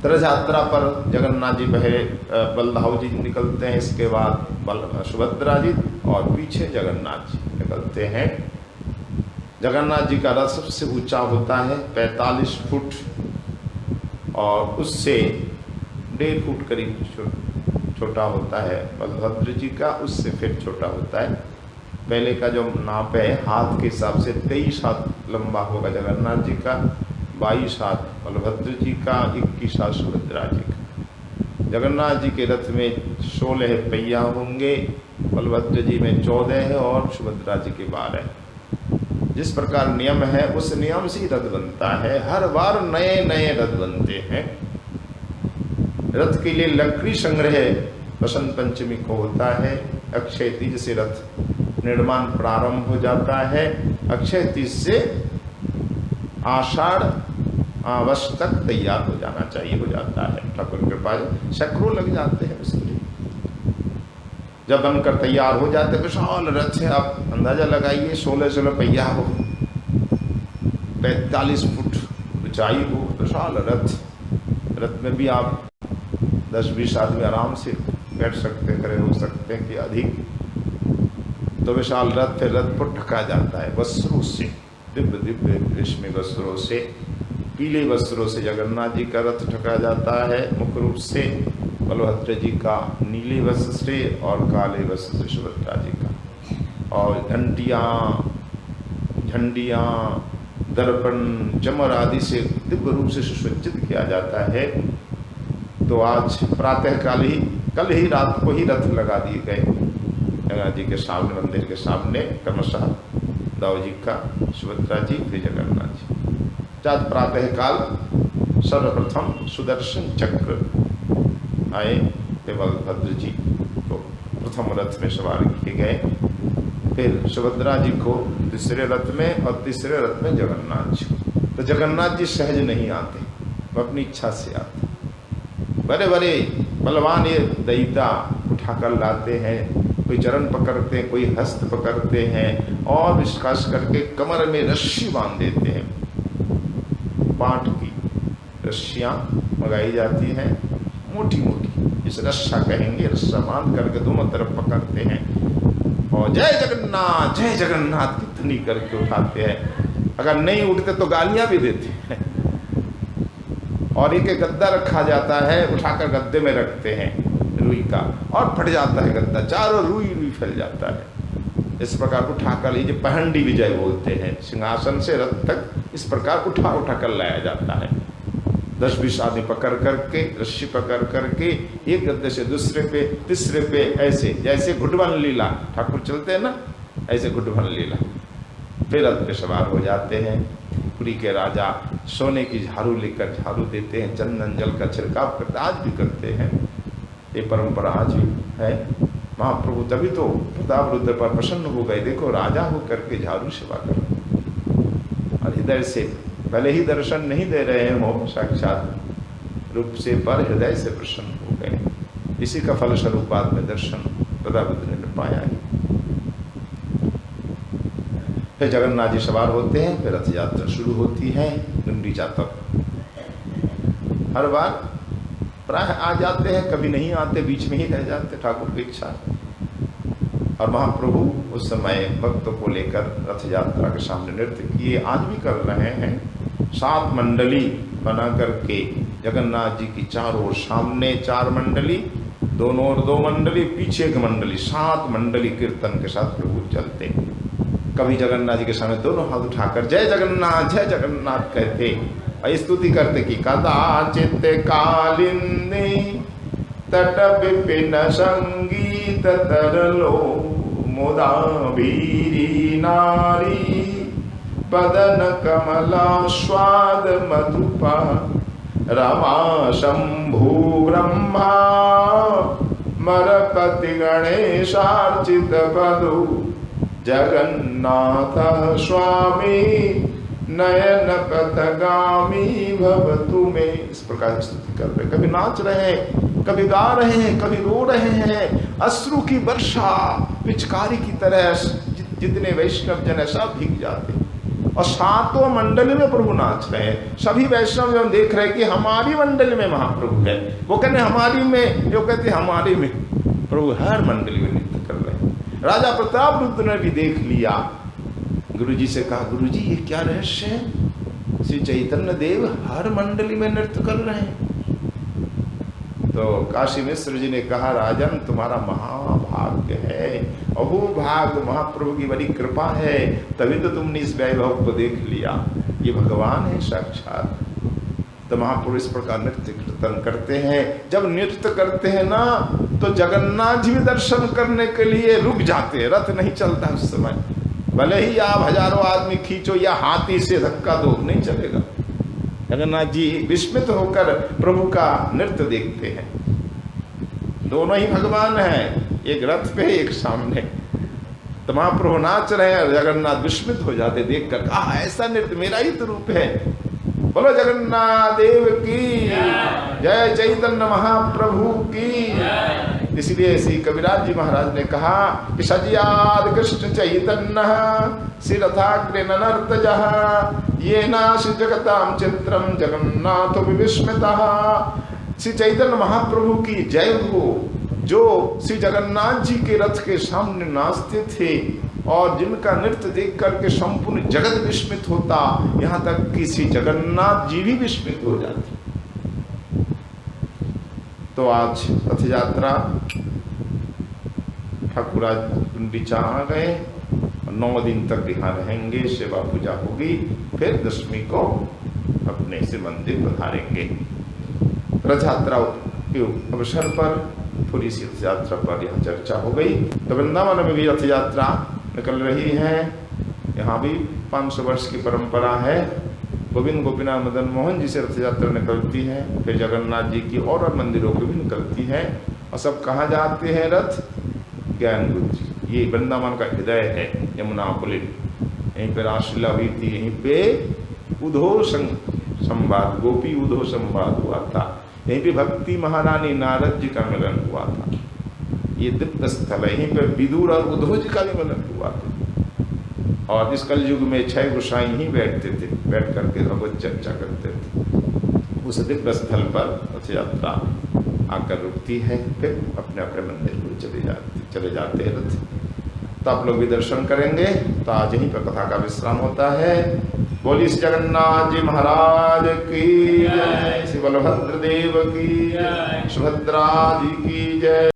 रथ यात्रा पर जगन्नाथ जी पहले बलदाऊ जी निकलते हैं, इसके बाद सुभद्रा जी और पीछे जगन्नाथ जी निकलते हैं। जगन्नाथ जी का रथ सबसे ऊंचा होता है 45 फुट और उससे 1.5 फुट करीब छोटा होता है बलभद्र जी का, उससे फिर छोटा होता है। पहले का जो नाप है हाथ के हिसाब से 23 हाथ लंबा होगा जगन्नाथ जी का, 22 हाथ बलभद्र जी का, 21 हाथ सुभद्रा जी का। जगन्नाथ जी के रथ में 16 पहिया होंगे, बलभद्र जी में 14 है और सुभद्रा जी के 12। जिस प्रकार नियम है उस नियम से ही रथ बनता है। हर बार नए नए रथ बनते हैं। रथ के लिए लकड़ी संग्रह बसंत पंचमी को होता है। अक्षय तीज से रथ निर्माण प्रारंभ हो जाता है। अक्षय तीज से आषाढ़ वर्ष तक तैयार हो जाना चाहिए, हो जाता है। ठाकुर की कृपा से सैकड़ों लग जाते हैं उसके लिए। जब बनकर तैयार हो जाते हैं विशाल रथ है, आप अंदाजा लगाइए 16 पहिया हो, 45 फुट ऊंचाई हो, विशाल रथ में भी आप 10-20 आदमी आराम से बैठ सकते, खड़े हो सकते हैं कि अधिक। तो विशाल रथ है, रथ पर ढका जाता है वस्त्रों से, दिव्य दिव्य रेशमी वस्त्रों से, पीले वस्त्रों से जगन्नाथ जी का रथ ढका जाता है मुख्य रूप से, बलभद्र जी का नीले वस्त्र से और काले वस्त्र से सुभद्रा जी का। और घंटियाँ, झंडियाँ, दर्पण, चमर आदि से दिव्य रूप से सुसज्जित किया जाता है। तो आज प्रातः कल ही रात को ही रथ लगा दिए गए जगन्नाथ जी के सामने, मंदिर के सामने, क्रमशः दाऊ जी का, सुभद्रा जी, फिर जगन्नाथ जी। आज प्रातः काल सर्वप्रथम सुदर्शन चक्र आए, बलभद्र जी को प्रथम रथ में सवार किए गए, फिर सुभद्रा जी को दूसरे रथ में और तीसरे रथ में जगन्नाथ जी। तो जगन्नाथ जी सहज नहीं आते, वो अपनी इच्छा से आते। बड़े बड़े बलवान ये दैता उठाकर लाते हैं, कोई चरण पकड़ते हैं, कोई हस्त पकड़ते हैं और विश्वास करके कमर में रस्सी बांध देते हैं। पाट की रस्सियाँ मंगाई जाती हैं, मोटी मोटी, जिसे रस्सा कहेंगे, रस्सा बांध करके दोनों तरफ पकड़ते हैं और जय जगन्नाथ की ध्वनि करके उठाते हैं। अगर नहीं उठते तो गालियां भी देते हैं। और एक गद्दा रखा जाता है, उठाकर गद्दे में रखते हैं रुई का, और फट जाता है गद्दा, चारों रुई फैल जाता है। इस प्रकार उठाकर, ये जो पहंडी विजय बोलते हैं, सिंहासन से रथ तक इस प्रकार उठा कर लाया जाता है। 10-20 आदमी पकड़ करके, रस्सी पकड़ करके एक गद्दे से दूसरे पे, तीसरे पे, ऐसे जैसे घुटवन लीला ठाकुर चलते हैं ना, ऐसे घुटवन लीला। फिर रथ पे सवार हो जाते हैं। पुरी के राजा सोने की झाड़ू लेकर झाड़ू देते हैं, चंदन जल का छिड़काव करते, आज भी करते हैं, ये परंपरा आज भी है। महाप्रभु तभी तो प्रताप रुद्र पर प्रसन्न हो गए, देखो राजा हो करके झाड़ू सेवा कर, और हृदय से भले ही दर्शन नहीं दे रहे हैं वो साक्षात रूप से, पर हृदय से प्रसन्न हो गए। इसी का फलस्वरूप बाद में दर्शन प्रताप रुद्र ने पाया है। फिर जगन्नाथ जी सवार होते हैं, फिर रथ यात्रा शुरू होती है गुंडीचा तक। हर बार प्राय आ जाते हैं, कभी नहीं आते, बीच में ही रह जाते, ठाकुर की इच्छा। और महाप्रभु उस समय भक्तों को लेकर रथ यात्रा के सामने नृत्य किए, आज भी कर रहे हैं। 7 मंडली बना करके जगन्नाथ जी की चारों ओर, सामने 4 मंडली, दोनों ओर 2 मंडली, पीछे 1 मंडली, 7 मंडली कीर्तन के साथ प्रभु चलते। कभी जगन्नाथ जी के सामने दोनों हाथ उठाकर जय जगन्नाथ कहते और स्तुति करते कि कदाचित कालिंदी तट विपिन संगीत तरलो मुदा भीरी नारी पदन कमला स्वाद मधुपा रमा शंभु ब्रह्मा मरपति गणेशार्चित पदु जगन्नाथ स्वामी नयन पथगामी भवतु में। इस प्रकार स्तुति कर रहे, कभी नाच रहे हैं, कभी गा रहे हैं, कभी रो रहे हैं। अश्रु की वर्षा पिचकारी की तरह जितने वैष्णव जन है सब भीग जाते। और सातों मंडली में प्रभु नाच रहे हैं। सभी वैष्णव जब देख रहे हैं कि हमारी मंडली में महाप्रभु है, वो कहते हमारी में, जो कहते हमारी में, प्रभु हर मंडली में नृत्य कर रहे हैं। राजा प्रताप रुद्र ने भी देख लिया, गुरुजी से कहा, गुरुजी ये क्या रहस्य है, श्री चैतन्य देव हर मंडली में नृत्य कर रहे हैं। तो काशी मिश्र जी ने कहा, राजन तुम्हारा महाभाग्य है, अहोभाग्य, महाप्रभु की बड़ी कृपा है, तभी तो तुमने इस वैभव को देख लिया। ये भगवान है साक्षात। तो महाप्रभु इस प्रकार नृत्य कीर्तन करते हैं। जब नृत्य करते हैं ना, तो जगन्नाथ जी भी दर्शन करने के लिए रुक जाते हैं, रथ नहीं चलता उस समय। भले ही आप हजारों आदमी खींचो या हाथी से धक्का दो, नहीं चलेगा। जगन्नाथ जी विस्मित होकर प्रभु का नृत्य देखते हैं। दोनों ही भगवान हैं, एक रथ पे एक सामने। तो महाप्रभु नाच रहे हैं, जगन्नाथ विस्मित हो जाते देखकर, कहा ऐसा नृत्य मेरा ही तो रूप है। बोलो जगन्नाथ देव की जय, चैतन्य महाप्रभु की। इसलिए श्री कविराज जी महाराज ने कहा कि सजियाद कृष्ण चैतन्य श्री रथाग्रे नर्तजः ये नाशि जगताम चित्रम जगन्नाथ विस्मितः। श्री चैतन्य महाप्रभु की जय हो, जो श्री जगन्नाथ जी के रथ के सामने नाचते थे और जिनका नृत्य देख करके संपूर्ण जगत विस्मित होता, यहाँ तक कि श्री जगन्नाथ जी भी विस्मित हो जाते। तो आज रथ यात्रा ठाकुर आज गुंडीचा आ गए, 9 दिन तक यहाँ रहेंगे, सेवा पूजा होगी, फिर 10वीं को अपने से मंदिर पधारेंगे। रथ यात्रा के अवसर पर थोड़ी सी रथ यात्रा पर यहाँ चर्चा हो गई। तो वृंदावन में भी रथ यात्रा निकल रही है। यहाँ भी 500 वर्ष की परंपरा है। गोविंद गोपीनाथ मदन मोहन जी से रथ यात्रा निकलती है, फिर जगन्नाथ जी की और मंदिरों की भी निकलती है। और सब कहाँ जाते हैं रथ? ज्ञान गुंज। ये वृंदावन का हृदय है, यमुना पुलिन। यहीं पे रासलीला हुई थी, यहीं पे उधो संवाद, गोपी उधो संवाद हुआ था। यहीं पे भक्ति महारानी नारद जी का मिलन हुआ था। ये दिव्य स्थल है, यहीं पे विदुर और उद्धव जी का भी मिलन हुआ था। और इस कलयुग में 6 गोसाई ही बैठते थे, बैठ करके भगवत चर्चा करते थे। उस दिव्य स्थल पर रथ यात्रा आकर रुकती है, फिर अपने अपने मंदिर को चले जाते हैं रथ। तो आप लोग भी दर्शन करेंगे। तो आज यहीं पर कथा का विश्राम होता है। बोली श्री जगन्नाथ जी महाराज की जय, श्री बलभद्र देव की, सुभद्रा जी की जय।